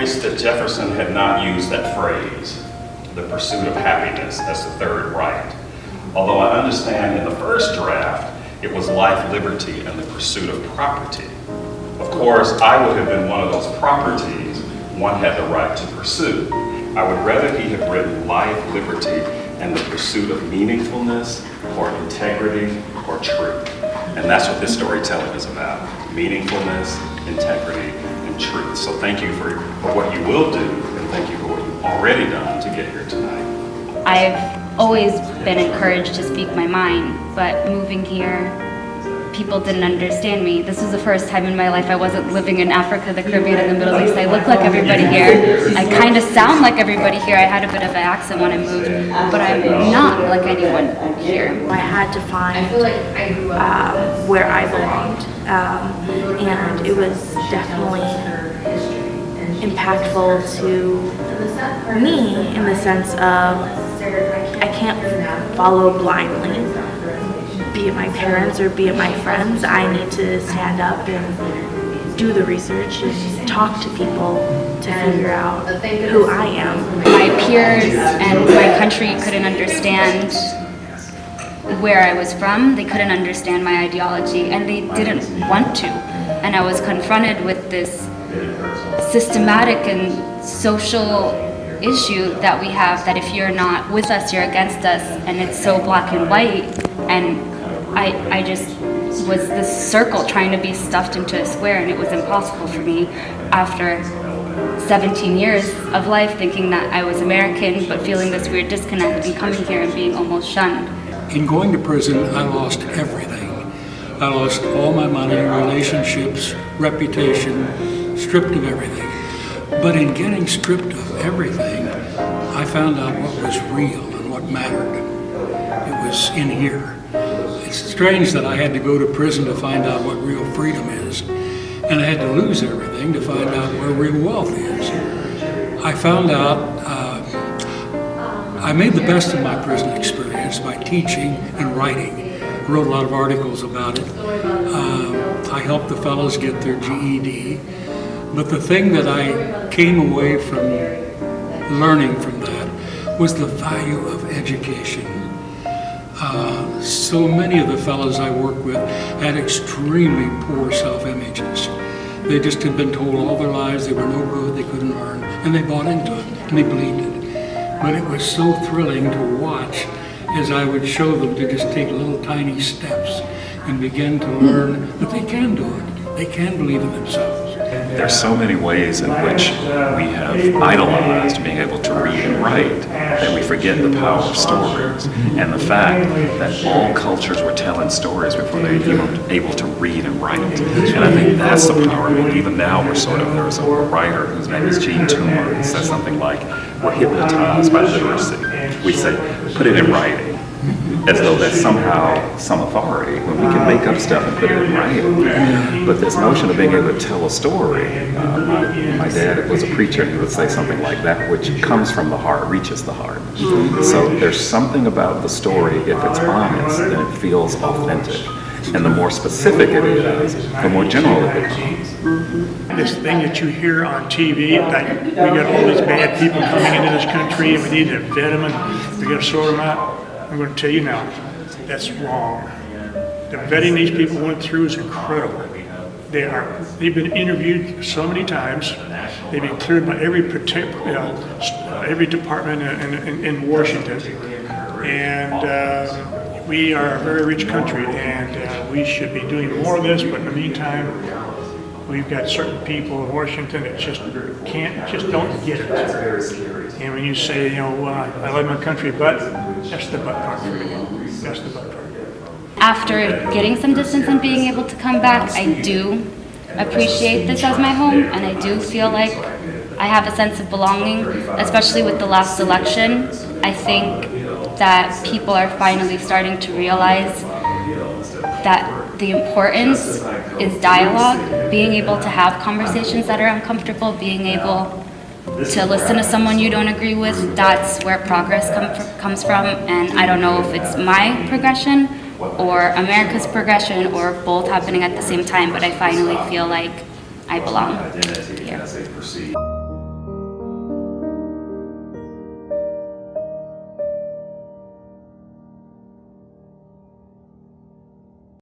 curious that Jefferson had not used that phrase, the pursuit of happiness, as the third right. Although I understand in the first draft, it was life, liberty, and the pursuit of property. Of course, I would have been one of those properties one had the right to pursue. I would rather he had written life, liberty, and the pursuit of meaningfulness, or integrity, or truth. And that's what this storytelling is about, meaningfulness, integrity, and truth. So thank you for what you will do, and thank you for what you've already done to get here tonight. I've always been encouraged to speak my mind, but moving here, people didn't understand me. This was the first time in my life I wasn't living in Africa, the Caribbean, and the Middle East. I look like everybody here. I kind of sound like everybody here. I had a bit of an accent when I moved, but I'm not like anyone here. I had to find where I belonged, and it was definitely impactful to me in the sense of I can't follow blindly, be it my parents or be it my friends. I need to stand up and do the research and talk to people to figure out who I am. My peers and my country couldn't understand where I was from. They couldn't understand my ideology, and they didn't want to. And I was confronted with this systematic and social issue that we have, that if you're not with us, you're against us, and it's so black and white. And I just was this circle trying to be stuffed into a square, and it was impossible for me after 17 years of life thinking that I was American, but feeling this weird disconnect and coming here and being almost shunned. In going to prison, I lost everything. I lost all my money, relationships, reputation, stripped of everything. But in getting stripped of everything, I found out what was real and what mattered. It was in here. It's strange that I had to go to prison to find out what real freedom is, and I had to lose everything to find out where real wealth is. I found out, I made the best of my prison experience by teaching and writing. I wrote a lot of articles about it. I helped the fellows get their GED. But the thing that I came away from learning from that was the value of education. So many of the fellows I worked with had extremely poor self-images. They just had been told all their lives they were no good, they couldn't learn, and they bought into it, and they believed it. But it was so thrilling to watch as I would show them to just take little tiny steps and begin to learn that they can do it. They can believe in themselves. There's so many ways in which we have idolized being able to read and write that we forget the power of stories and the fact that all cultures were telling stories before they were able to read and write. And I think that's the power. I mean, even now there's a writer whose name is Gene Toomer, who says something like, we're hypnotized by literacy. We say, put it in writing, as though that's somehow some authority, when we can make up stuff and put it in writing. But this notion of being able to tell a story, my dad was a preacher, and he would say something like, that which comes from the heart reaches the heart. So there's something about the story, if it's honest, then it feels authentic. And the more specific it is, the more general it becomes. This thing that you hear on TV, that we got all these bad people coming into this country and we need to vet them and we got to sort them out. I'm going to tell you now, that's wrong. The vetting these people went through is incredible. They've been interviewed so many times. They've been cleared by every department in Washington. And we are a very rich country, and we should be doing more of this. But in the meantime, we've got certain people in Washington that just don't get it. And when you say, I love my country, but that's the but part for you. That's the but part. After getting some distance and being able to come back, I do appreciate this as my home, and I do feel like I have a sense of belonging, especially with the last election. I think that people are finally starting to realize that the importance is dialogue, being able to have conversations that are uncomfortable, being able to listen to someone you don't agree with. That's where progress comes from, and I don't know if it's my progression or America's progression or both happening at the same time, but I finally feel like I belong here.